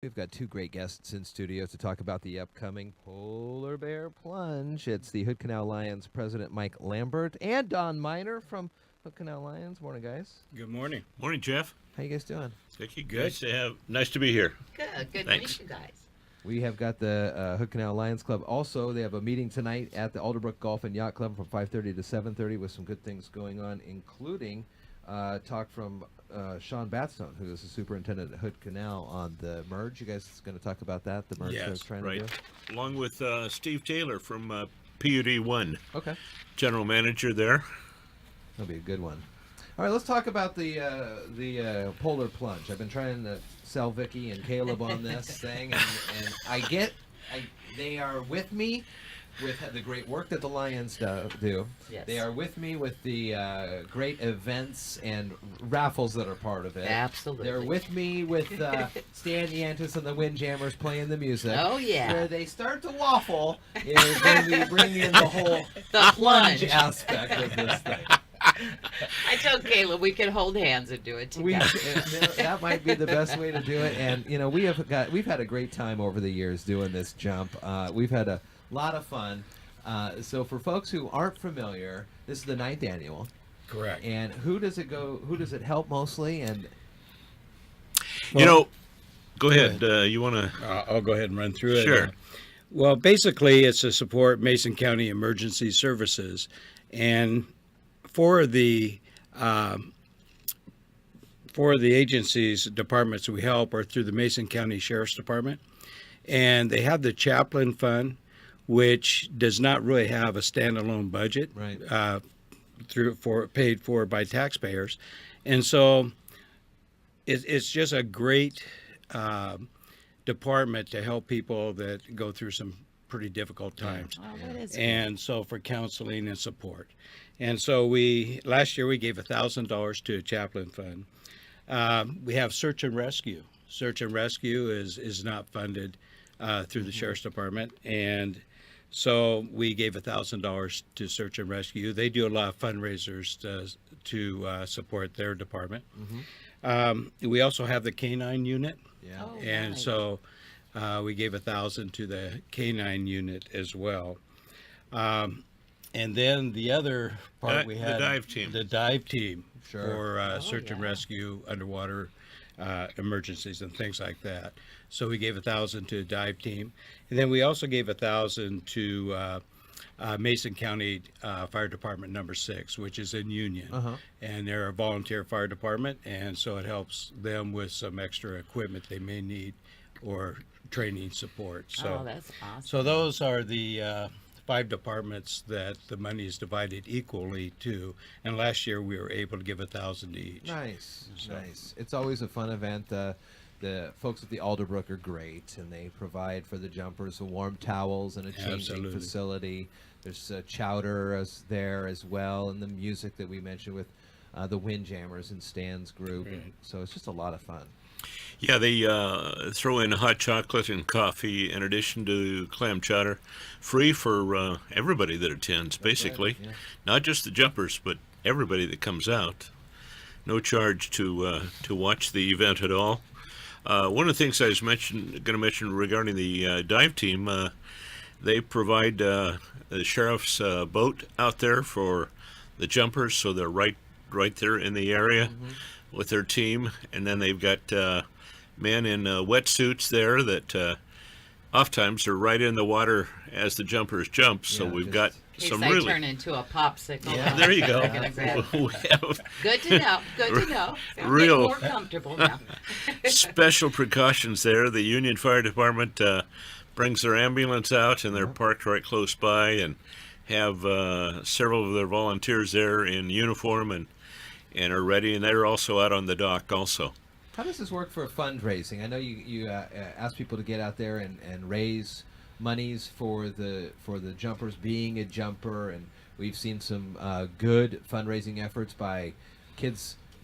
We've got two great guests in studio to talk about the upcoming Polar Bear Plunge. It's the Hood Canal Lions president, Mike Lambert, and Don Minor from Hood Canal Lions. Morning, guys. Good morning. Morning, Jeff. How you guys doing? Vicky, good. Nice to be here. Good to Thanks. meet you guys. We have got the Hood Canal Lions Club. Also, they have a meeting tonight at the Alderbrook Golf and Yacht Club from 5:30 to 7:30 with some good things going on, including talk from Sean Batstone, who is the superintendent at Hood Canal, on the merge. You guys going to talk about that, the merge they're trying to do? Along with Steve Taylor from PUD 1. Okay. General manager there. That'll be a good one. All right, let's talk about the Polar Plunge. I've been trying to sell Vicky and Caleb on this thing, and they are with me with the great work that the Lions do. Yes. They are with me with the great events and raffles that are part of it. Absolutely. They're with me with Stan Yantis and the Windjammers playing the music. Oh, yeah. Where they start to waffle is when we bring in the whole The plunge plunge. aspect of this thing. I told Caleb we could hold hands and do it together. That might be the best way to do it. And you know, we've had a great time over the years doing this jump. We've had a lot of fun. So for folks who aren't familiar, this is the 9th annual. Correct. And who does it help mostly? And Go ahead. You want to? I'll go ahead and run through it. Sure. Well, basically, it's to support Mason County Emergency Services, and for the agencies, departments we help are through the Mason County Sheriff's Department, and they have the chaplain fund, which does not really have a standalone budget, right, paid for by taxpayers, and so it's just a great department to help people that go through some pretty difficult times. Oh, that is And so for counseling and support. And so last year we gave $1,000 to a chaplain fund. We have search and rescue. Search and rescue is not funded through the Sheriff's Department. And so we gave $1,000 to search and rescue. They do a lot of fundraisers to support their department. We also have the K-9 unit. yeah, Oh, And nice. so we gave $1,000 to the K-9 unit as well. And then the other part we had the dive team. the dive team Sure. for search and yeah. rescue, underwater emergencies and things like that. So we gave $1,000 to the dive team, and then we also gave $1,000 to Mason County Fire Department number 6, which is in Union, and they're a volunteer fire department, and so it helps them with some extra equipment they may need or training support. So Oh, that's awesome. so those are the 5 departments that the money is divided equally to, and last year we were able to give $1,000 to each. nice. It's always a fun event. The folks at the Alderbrook are great, and they provide for the jumpers warm towels and a changing Absolutely. facility. There's chowder there as well, and the music that we mentioned with the Windjammers and Stan's group. Right. So it's just a lot of fun. Yeah, they throw in hot chocolate and coffee in addition to clam chowder, free for everybody that attends, basically. yeah. Not just the jumpers, but everybody that comes out. No charge to watch the event at all. One of the things I was going to mention regarding the dive team, they provide the sheriff's boat out there for the jumpers, so they're right there in the area with their team, and then they've got men in wetsuits there that oftentimes are right in the water as the jumpers jump. So Yeah, we've just- got In case some I really. turn into a popsicle. Yeah. There you go. I'm gonna grab- We have Good to know. Good to know. I'm Real- getting more comfortable now. special precautions there. The Union Fire Department brings their ambulance out, and they're parked right close by, and have several of their volunteers there in uniform and are ready. And they're also out on the dock also. How does this work for fundraising? I know you ask people to get out there and raise monies for the jumpers, being a jumper, and we've seen some good fundraising efforts by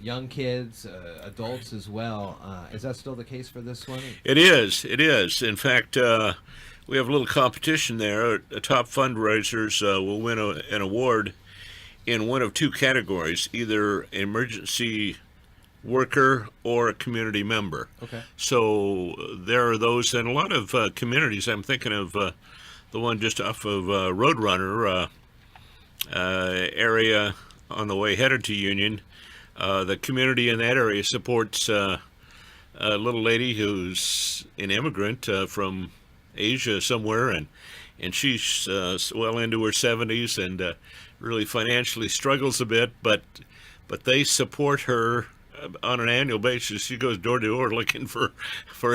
young kids, adults as well. Is that still the case for this one? It is. In fact, we have a little competition there. Top fundraisers will win an award in one of 2 categories, either emergency worker or a community member. Okay. So there are those, and a lot of communities. I'm thinking of the one just off of Roadrunner area on the way headed to Union. The community in that area supports a little lady who's an immigrant from Asia somewhere, and she's well into her 70s and really financially struggles a bit, but they support her on an annual basis. She goes door to door looking for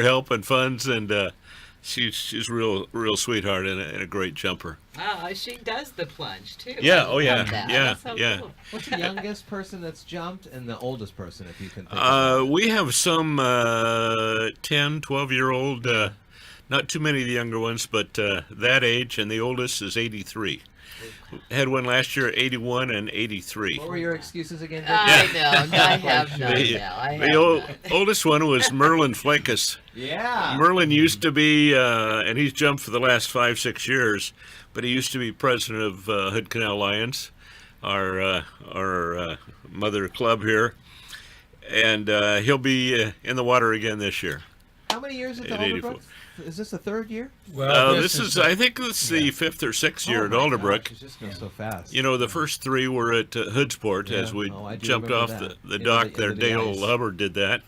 help and funds, and she's real sweetheart and a great jumper. Oh, she does the plunge too. Yeah, I oh yeah, love that. yeah, That's so yeah. cool. What's the youngest person that's jumped and the oldest person, if you can think of it? We have some 10, 12-year-old, not too many of the younger ones, but that age, and the oldest is 83. Had one last year, 81 and 83. What were your excuses again, Vic? I know. I have none The, now. I have the none. oldest one was Merlin Flakus. Yeah. Merlin used to be, and he's jumped for the last 5-6 years, but he used to be president of Hood Canal Lions, our mother club here, and he'll be in the water again this year. How many years at the At 84. Alderbrook? Is this the third year? Well, This is, I think this is the 5th or 6th year at my Alderbrook. gosh, it just goes so fast. You know, the first 3 were at Hoodsport as we Oh, I do jumped remember off that. the Into dock the- there. into the Dale ice. Hubbard did that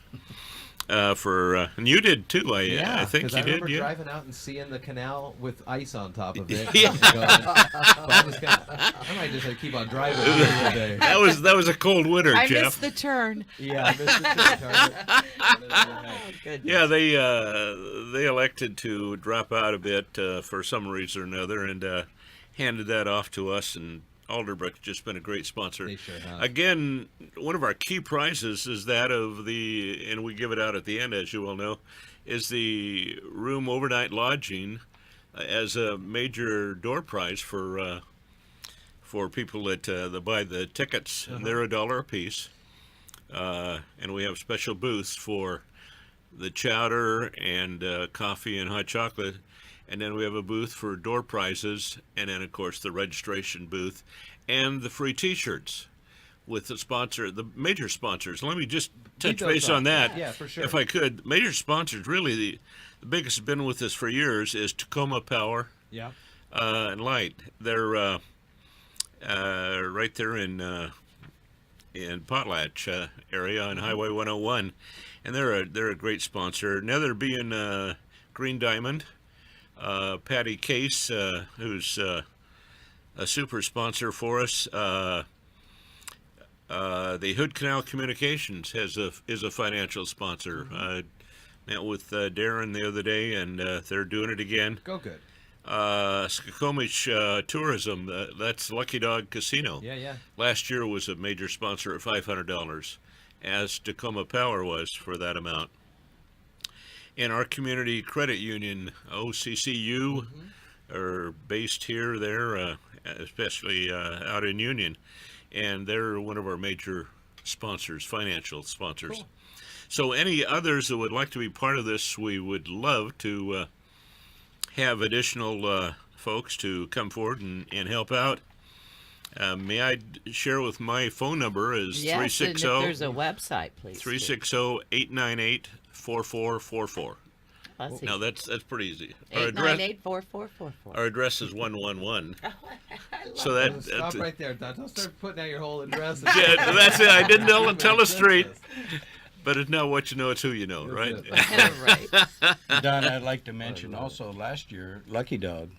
and you did too. I think 'cause you I did. remember Yeah. driving out and seeing the canal with ice on top of it. Yeah. I might just keep on driving every day. That was a cold winter, I Jeff. missed the turn. Yeah, I missed the target. Oh, goodness. Yeah, they elected to drop out a bit for some reason or another, and handed that off to us. And Alderbrook's just been a great sponsor. They sure have. Again, one of our key prizes is that of and we give it out at the end, as you well know, is the room overnight lodging as a major door prize for people that buy the tickets, and they're $1 a piece. And we have special booths for the chowder and coffee and hot chocolate. And then we have a booth for door prizes, and then, of course, the registration booth and the free T-shirts with the major sponsors. Let me just touch those base up. on that, Yeah, for sure. if I could. Major sponsors, really, the biggest have been with us for years is Tacoma Power Yeah. and Light. They're right there in Potlatch area on Highway 101, and they're a great sponsor. Another being Green Diamond. Patty Case, who's a super sponsor for us. The Hood Canal Communications is a financial sponsor. Met with Darren the other day, and they're doing it again. Go good. Skokomish Tourism, that's Lucky Dog Casino. Yeah. Last year was a major sponsor at $500, as Tacoma Power was for that amount. And our community credit union, OCCU, are based here, there, especially out in Union, and they're one of our major sponsors, financial sponsors. Cool. So any others that would like to be part of this, we would love to have additional folks to come forward and help out. May I share with my phone number is Yes, and if 360 there's a website, please. 360-898-4444. Let's see. Now that's pretty easy. 898-4444. Our address is 111. So Stop right there, Don. Don't start putting out your whole address. Yeah, that's it. I didn't tell the street, but it's not what you know, it's who you know, right? That's it. Right. Don, I'd like to mention also last year, Lucky Dog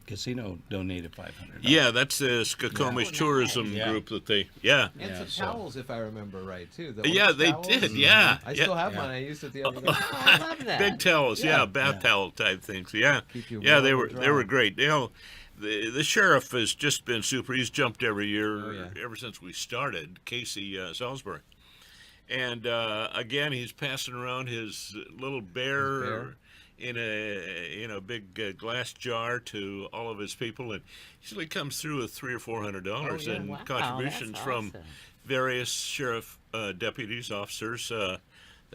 Casino donated $500. Yeah, that's the Skokomish Yeah. Tourism Yeah. group that And Yeah, some so- towels, if I remember right, too. The Yeah, orange they towels. did. Yeah, I yeah. still have Yeah. mine. I used it the other day. Oh, I love that. Big towels, yeah, bath Yeah. towel type things. Yeah, Keep you yeah, they warm were and they were dry. great. You know, the sheriff has just been super. He's jumped every year Oh, yeah. ever since we started. Casey Salisbury, and again, he's passing around his little bear. In a big glass jar to all of his people, and usually comes through with $300 or $400 yeah. in Wow, contributions that's from awesome. various sheriff deputies, officers that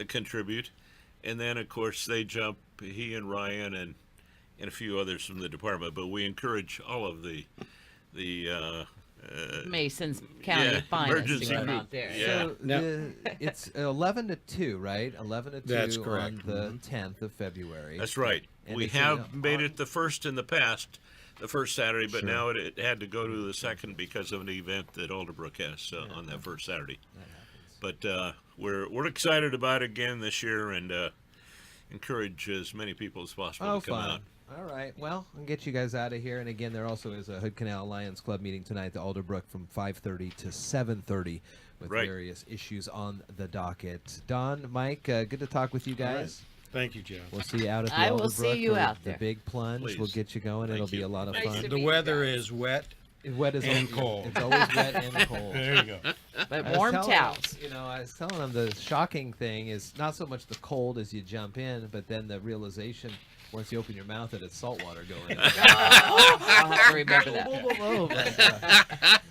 contribute, and then of course they jump. He and Ryan and a few others from the department. But we encourage all of the Mason's County yeah, finest emergency to come group. out there. Yeah. So No. it's 11 to 2, right? 11 to 2 That's correct. on the 10th of February. That's right. And We it's have in- made it the first in the past, the first Saturday, but Sure. now it had to go to the second because of an event that Alderbrook has on that first Saturday. That happens. But we're excited about it again this year, and encourage as many people as possible Oh, to come fun. out. All right. Well, I'll get you guys out of here. And again, there also is a Hood Canal Lions Club meeting tonight at Alderbrook from 5:30 to 7:30 with Right. various issues on the docket. Don, Mike, good to talk with you guys. Thank you, Jeff. We'll see you out at the I will Alderbrook see you for out the there. big plunge. Please. We'll get you going. Thank It'll be you. a lot of Nice fun. to The meet you weather guys. is wet. Wet as and cold. It's always wet and cold. There you go. But I was warm telling towels. Them, I was telling them the shocking thing is not so much the cold as you jump in, but then the realization once you open your mouth that it's salt water going in. I'll have to remember that.